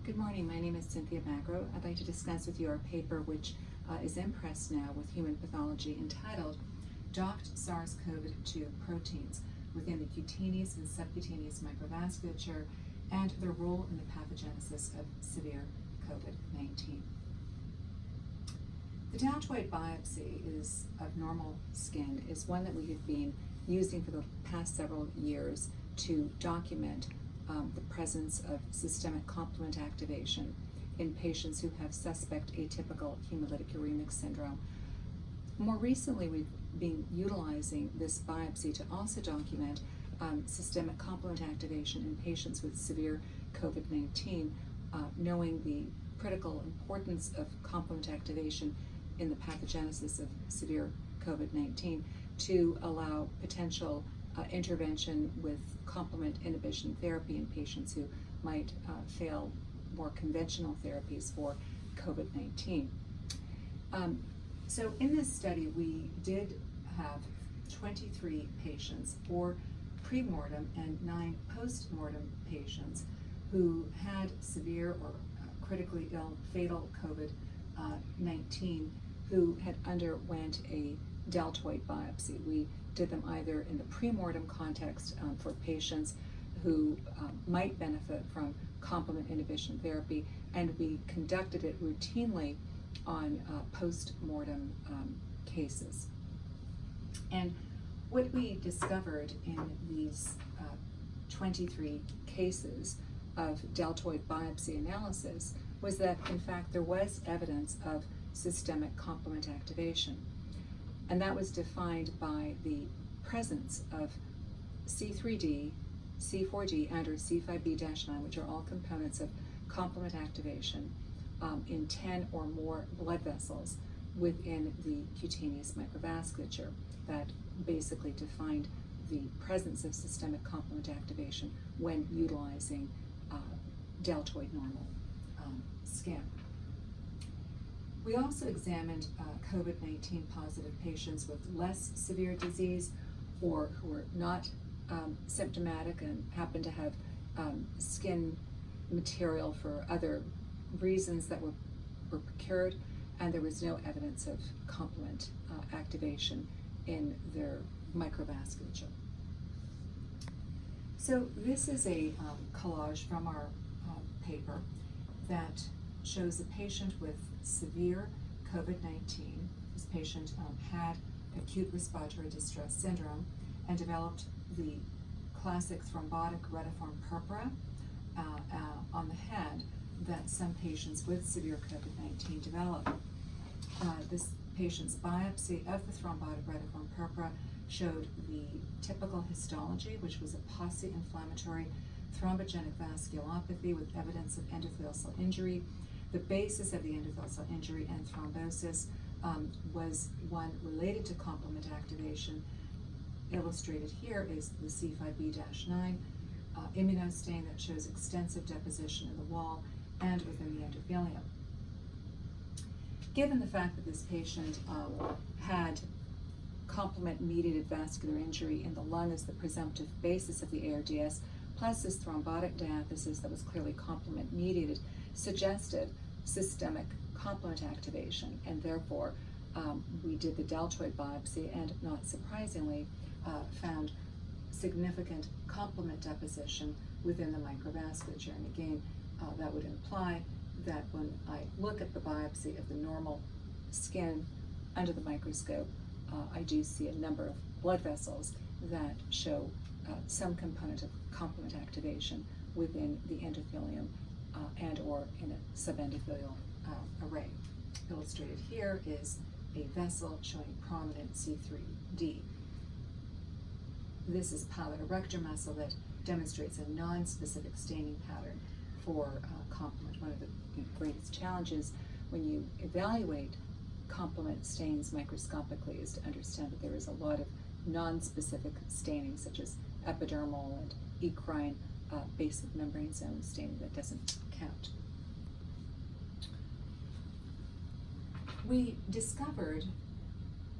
Good morning, my name is Cynthia Magro. I'd like to discuss with you our paper which is in press now with Human Pathology entitled Docked SARS CoV-2 Proteins within the Cutaneous and Subcutaneous Microvasculature and their role in the pathogenesis of severe COVID-19. The deltoid biopsy of normal skin is one that we have been using for the past several years to document the presence of systemic complement activation in patients who have suspect atypical hemolytic uremic syndrome. More recently, we've been utilizing this biopsy to also document systemic complement activation in patients with severe COVID-19, knowing the critical importance of complement activation in the pathogenesis of severe COVID-19 to allow potential intervention with complement inhibition therapy in patients who might fail more conventional therapies for COVID-19. So in this study, we did have 23 patients, 4 pre-mortem and 9 post-mortem patients who had severe or critically ill, fatal COVID-19 who had underwent a deltoid biopsy. We did them either in the pre-mortem context for patients who might benefit from complement inhibition therapy, and we conducted it routinely on post-mortem cases. And what we discovered in these 23 cases of deltoid biopsy analysis was that, in fact, there was evidence of systemic complement activation. And that was defined by the presence of C3d, C4d, and or C5b-9, which are all components of complement activation in 10 or more blood vessels within the cutaneous microvasculature. That basically defined the presence of systemic complement activation when utilizing deltoid normal skin. We also examined COVID-19 positive patients with less severe disease or who were not symptomatic and happened to have skin material for other reasons that were procured, and there was no evidence of complement activation in their microvasculature. So this is a collage from our paper that shows a patient with severe COVID-19. This patient had acute respiratory distress syndrome and developed the classic thrombotic retiform purpura on the head that some patients with severe COVID-19 develop. This patient's biopsy of the thrombotic retiform purpura showed the typical histology, which was a post-inflammatory thrombogenic vasculopathy with evidence of endothelial cell injury. The basis of the endothelial cell injury and thrombosis was one related to complement activation. Illustrated here is the C5b-9 immunostain that shows extensive deposition in the wall and within the endothelium. Given the fact that this patient had complement-mediated vascular injury in the lung as the presumptive basis of the ARDS, plus this thrombotic diathesis that was clearly complement-mediated, suggested systemic complement activation, and therefore we did the deltoid biopsy and, not surprisingly, found significant complement deposition within the microvasculature. And again, that would imply that when I look at the biopsy of the normal skin under the microscope, I do see a number of blood vessels that show some component of complement activation within the endothelium and or in a subendothelial array. Illustrated here is a vessel showing prominent C3d. This is palate erector muscle that demonstrates a non-specific staining pattern for complement. One of the greatest challenges when you evaluate complement stains microscopically is to understand that there is a lot of non-specific staining, such as epidermal and eccrine basic membrane zone staining that doesn't count. We discovered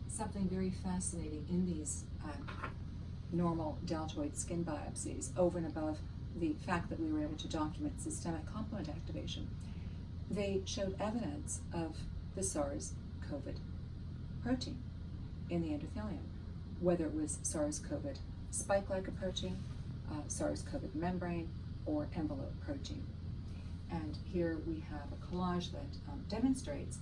something very fascinating in these normal deltoid skin biopsies over and above the fact that we were able to document systemic complement activation, they showed evidence of the SARS COVID protein in the endothelium, whether it was SARS COVID spike-like protein, SARS COVID membrane, or envelope protein. And here we have a collage that demonstrates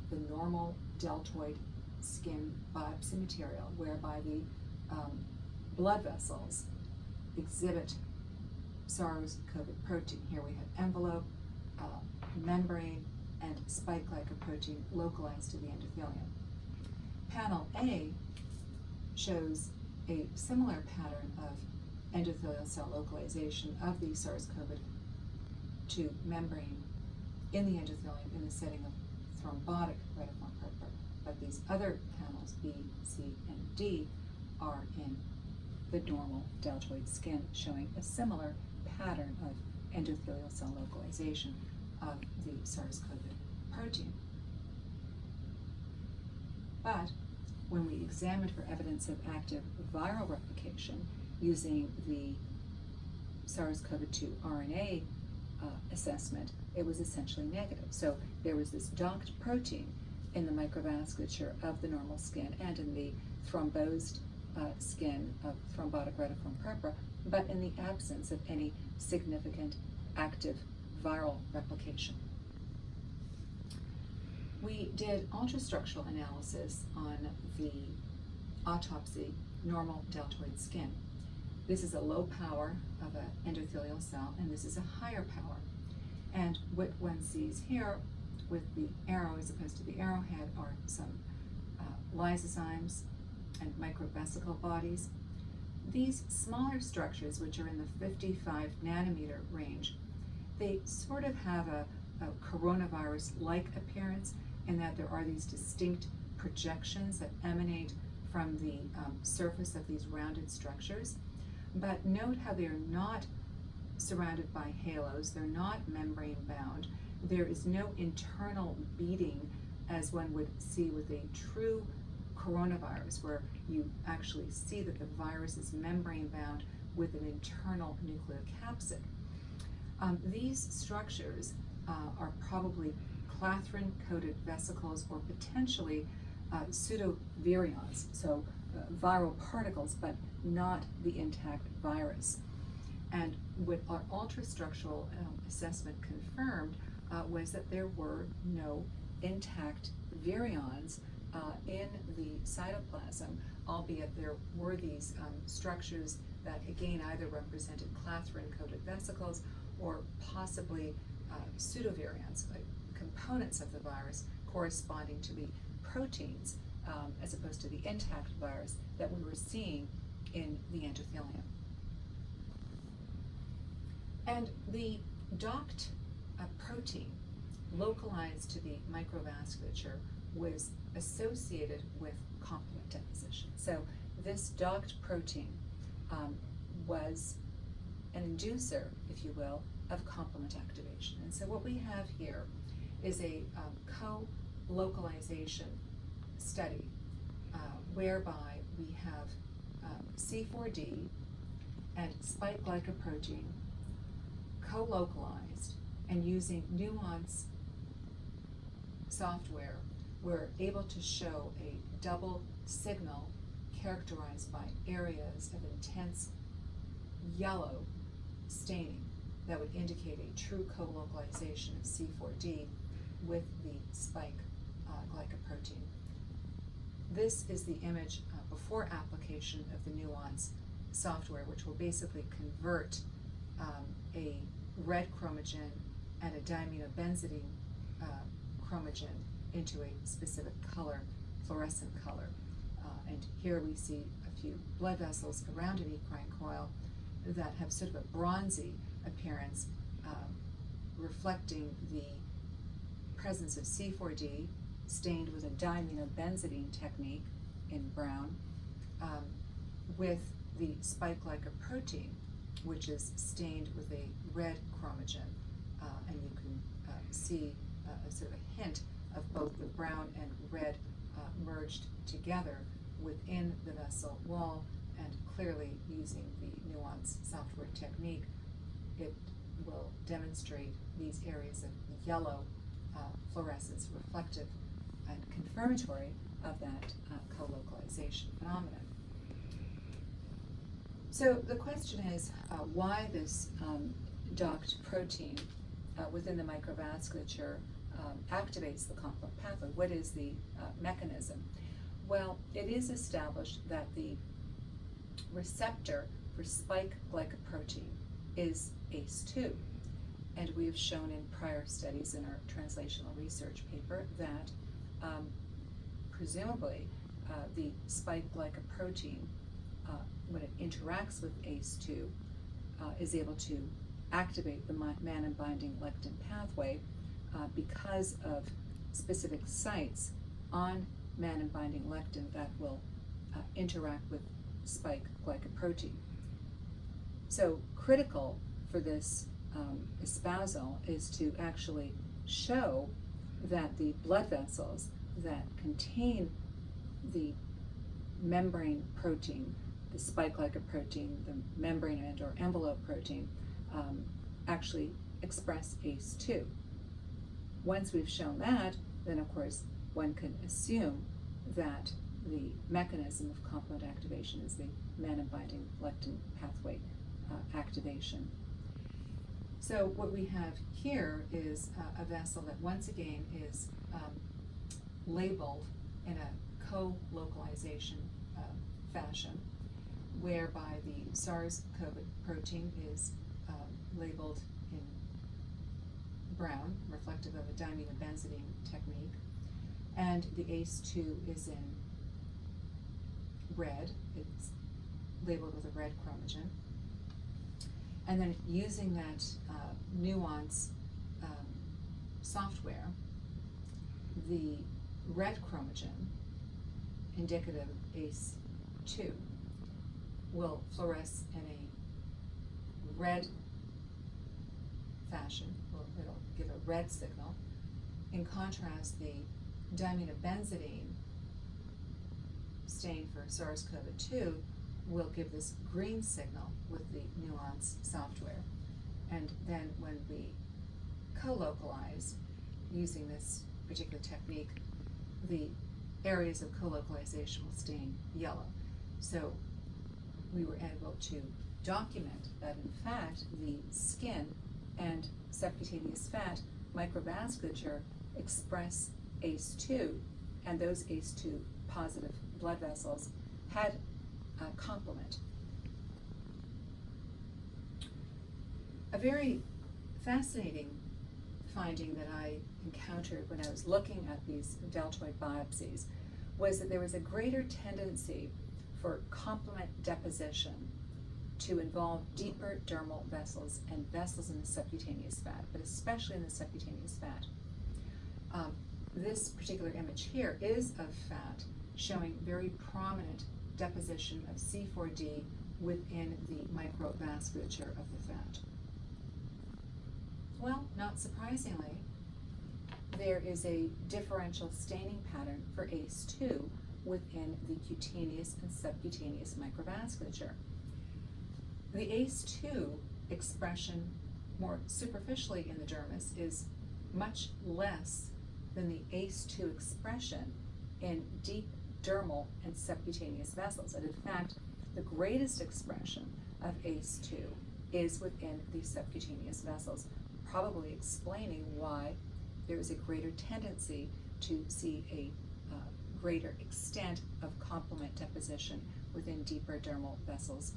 the normal deltoid skin biopsy material, whereby the blood vessels exhibit SARS COVID protein. Here we have envelope, membrane, and spike-like protein localized to the endothelium. Panel A shows a similar pattern of endothelial cell localization of the SARS CoV-2 membrane in the endothelium in the setting of thrombotic retiform purpura. But these other panels, B, C, and D, are in the normal deltoid skin, showing a similar pattern of endothelial cell localization of the SARS CoV protein. But when we examined for evidence of active viral replication using the SARS CoV-2 RNA assessment, it was essentially negative. So there was this docked protein in the microvasculature of the normal skin and in the thrombosed skin of thrombotic retiform purpura, but in the absence of any significant active viral replication. We did ultrastructural analysis on the autopsy normal deltoid skin. This is a low power of an endothelial cell, and this is a higher power. And what one sees here with the arrow as opposed to the arrowhead are some lysozymes and microvesicle bodies. These smaller structures, which are in the 55 nanometer range, they sort of have a coronavirus-like appearance in that there are these distinct projections that emanate from the surface of these rounded structures. But note how they are not surrounded by halos, they're not membrane bound, there is no internal beading as one would see with a true coronavirus, where you actually see that the virus is membrane bound with an internal nucleocapsid. These structures are probably clathrin-coated vesicles or potentially pseudovirions, so viral particles, but not the intact virus. And what our ultrastructural assessment confirmed was that there were no intact virions in the cytoplasm, albeit there were these structures that again either represented clathrin-coated vesicles or possibly pseudovirions, like components of the virus corresponding to the proteins as opposed to the intact virus that we were seeing in the endothelium. And the docked protein localized to the microvasculature was associated with complement deposition. So this docked protein was an inducer, if you will, of complement activation. And so what we have here is a co-localization study whereby we have C4D and spike glycoprotein co-localized, and using nuance software, we're able to show a double signal characterized by areas of intense yellow staining that would indicate a true co-localization of C4D with the spike glycoprotein. This is the image before application of the nuance software, which will basically convert a red chromogen and a diaminobenzidine chromogen into a specific color, fluorescent color. And here we see a few blood vessels around an eccrine coil that have sort of a bronzy appearance, reflecting the presence of C4D stained with a diaminobenzidine technique in brown, with the spike glycoprotein, which is stained with a red chromogen, and you can see a sort of a hint of both the brown and red merged together within the vessel wall, and clearly using the nuance software technique it will demonstrate these areas of yellow fluorescence, reflective and confirmatory of that co-localization phenomenon. So the question is why this docked protein within the microvasculature activates the complement pathway. What is the mechanism? Well, it is established that the receptor for spike glycoprotein is ACE2. And we have shown in prior studies in our translational research paper that presumably the spike glycoprotein, when it interacts with ACE2, is able to activate the mannan-binding lectin pathway because of specific sites on mannan-binding lectin that will interact with spike glycoprotein. So critical for this espousal is to actually show that the blood vessels that contain the membrane protein, the spike glycoprotein, the membrane and or envelope protein, actually express ACE2. Once we've shown that, then of course one can assume that the mechanism of complement activation is the mannan-binding lectin pathway activation. So what we have here is a vessel that once again is labeled in a co-localization fashion, whereby the SARS COVID protein is labeled in brown, reflective of a diamidobenzidine technique, and the ACE2 is in red. It's labeled with a red chromogen. And then using that nuance software, the red chromogen, indicative of ACE2, will fluoresce in a red fashion. It'll give a red signal. In contrast, the diamidobenzidine stain for SARS CoV-2 will give this green signal with the nuance software. And then when we co-localize using this particular technique, the areas of co-localization will stain yellow. So we were able to document that in fact the skin and subcutaneous fat microvasculature express ACE2, and those ACE2 positive blood vessels had a complement. A very fascinating finding that I encountered when I was looking at these deltoid biopsies was that there was a greater tendency for complement deposition to involve deeper dermal vessels and vessels in the subcutaneous fat, but especially in the subcutaneous fat. This particular image here is of fat showing very prominent deposition of C4D within the microvasculature of the fat. Well, not surprisingly, there is a differential staining pattern for ACE2 within the cutaneous and subcutaneous microvasculature. The ACE2 expression more superficially in the dermis is much less than the ACE2 expression in deep dermal and subcutaneous vessels. And in fact, the greatest expression of ACE2 is within the subcutaneous vessels, probably explaining why there is a greater tendency to see a greater extent of complement deposition within deeper dermal vessels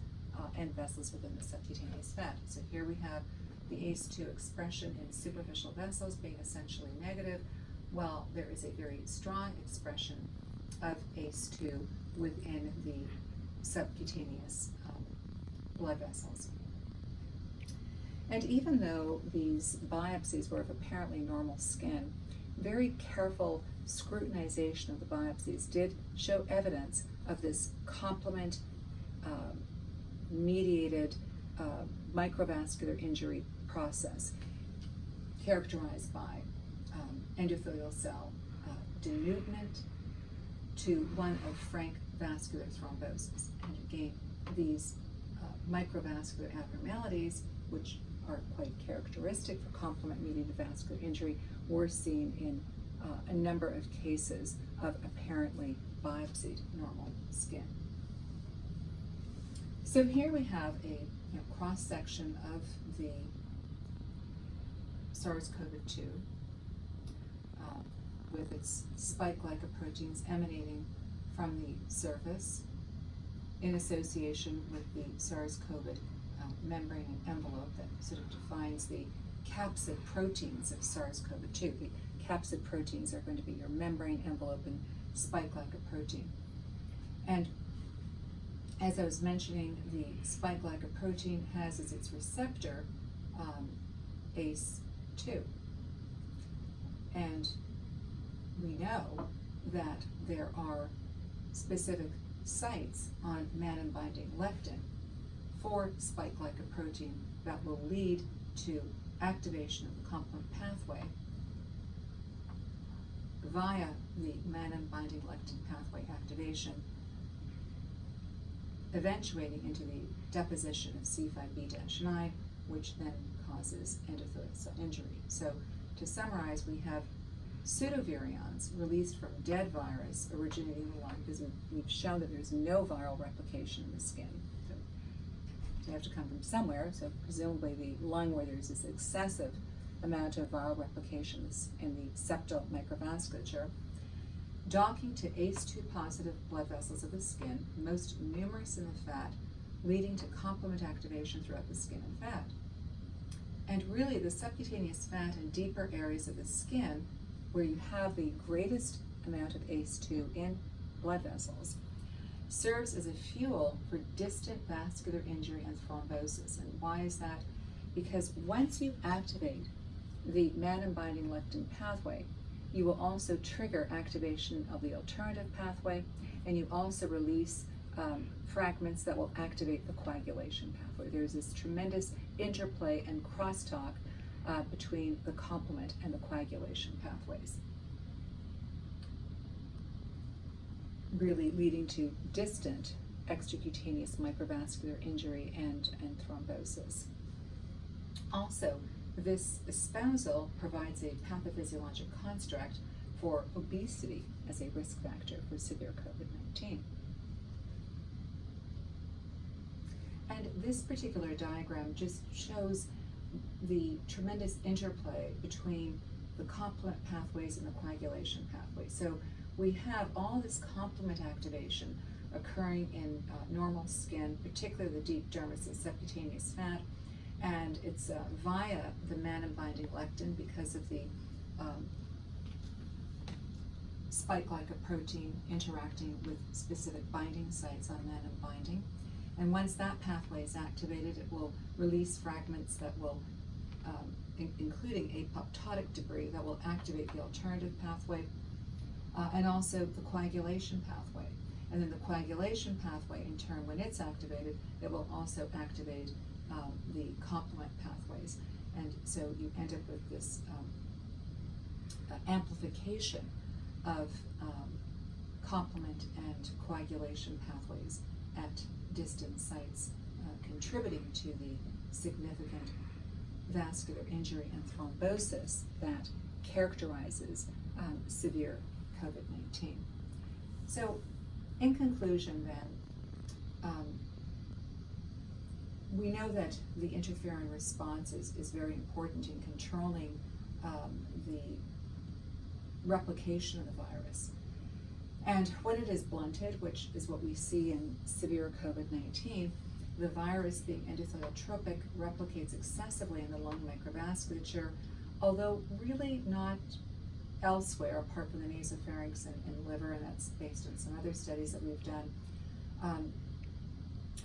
and vessels within the subcutaneous fat. So here we have the ACE2 expression in superficial vessels being essentially negative, while there is a very strong expression of ACE2 within the subcutaneous blood vessels. And even though these biopsies were of apparently normal skin, very careful scrutinization of the biopsies did show evidence of this complement mediated microvascular injury process characterized by endothelial cell denudement to one of frank vascular thrombosis. And again, these microvascular abnormalities, which are quite characteristic for complement-mediated vascular injury were seen in a number of cases of apparently biopsied normal skin. So here we have a cross-section of the SARS CoV-2 with its spike glycoproteins emanating from the surface in association with the SARS-CoV membrane and envelope that sort of defines the capsid proteins of SARS-CoV-2. The capsid proteins are going to be your membrane, envelope, and spike glycoprotein. And as I was mentioning, the spike glycoprotein has as its receptor ACE2. And we know that there are specific sites on mannan-binding lectin for spike glycoprotein that will lead to activation of the complement pathway via the mannan-binding lectin pathway activation, eventuating into the deposition of C5b-9, which then causes endothelial cell injury. So to summarize, we have pseudovirions released from dead virus originating in the lung, because we've shown that there's no viral replication in the skin. So they have to come from somewhere, so presumably the lung, where there's this excessive amount of viral replications in the septal microvasculature, docking to ACE2 positive blood vessels of the skin, most numerous in the fat, leading to complement activation throughout the skin and fat. And really the subcutaneous fat in deeper areas of the skin, where you have the greatest amount of ACE2 in blood vessels, serves as a fuel for distant vascular injury and thrombosis. And why is that? Because once you activate the mannan-binding lectin pathway, you will also trigger activation of the alternative pathway, and you also release fragments that will activate the coagulation pathway. There's this tremendous interplay and crosstalk between the complement and the coagulation pathways, really leading to distant extracutaneous microvascular injury and thrombosis. Also, this espousal provides a pathophysiologic construct for obesity as a risk factor for severe COVID-19. And this particular diagram just shows the tremendous interplay between the complement pathways and the coagulation pathways. So we have all this complement activation occurring in normal skin, particularly the deep dermis and subcutaneous fat, and it's via the mannan-binding lectin because of the spike glycoprotein interacting with specific binding sites on mannan-binding. And once that pathway is activated, it will release fragments that will, including apoptotic debris, that will activate the alternative pathway, and also the coagulation pathway. And then the coagulation pathway, in turn, when it's activated, it will also activate the complement pathways. And so you end up with this amplification of complement and coagulation pathways at distant sites, contributing to the significant vascular injury and thrombosis that characterizes severe COVID-19. So, in conclusion then, we know that the interferon response is very important in controlling the replication of the virus. And when it is blunted, which is what we see in severe COVID-19, the virus, being endothelial-tropic, replicates excessively in the lung microvasculature, although really not elsewhere apart from the nasopharynx and liver, and that's based on some other studies that we've done.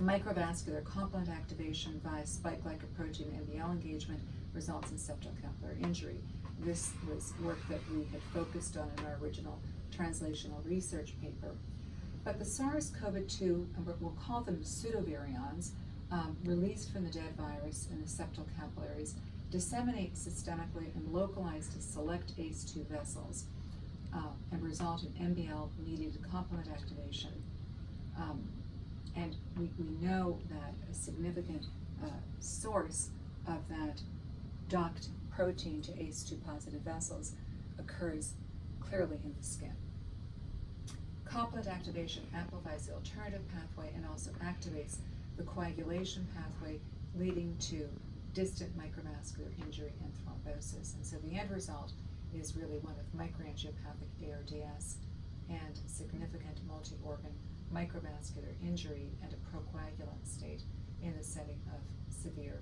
Microvascular complement activation via spike glycoprotein MBL engagement results in septal capillary injury. This was work that we had focused on in our original translational research paper. But the SARS CoV-2, we'll call them pseudovirions, released from the dead virus in the septal capillaries, disseminate systemically and localize to select ACE2 vessels, and result in MBL-mediated complement activation. And we know that a significant source of that docked protein to ACE2 positive vessels occurs clearly in the skin. Complement activation amplifies the alternative pathway and also activates the coagulation pathway, leading to distant microvascular injury and thrombosis. And so the end result is really one of microangiopathic ARDS and significant multi-organ microvascular injury and a procoagulant state in the setting of severe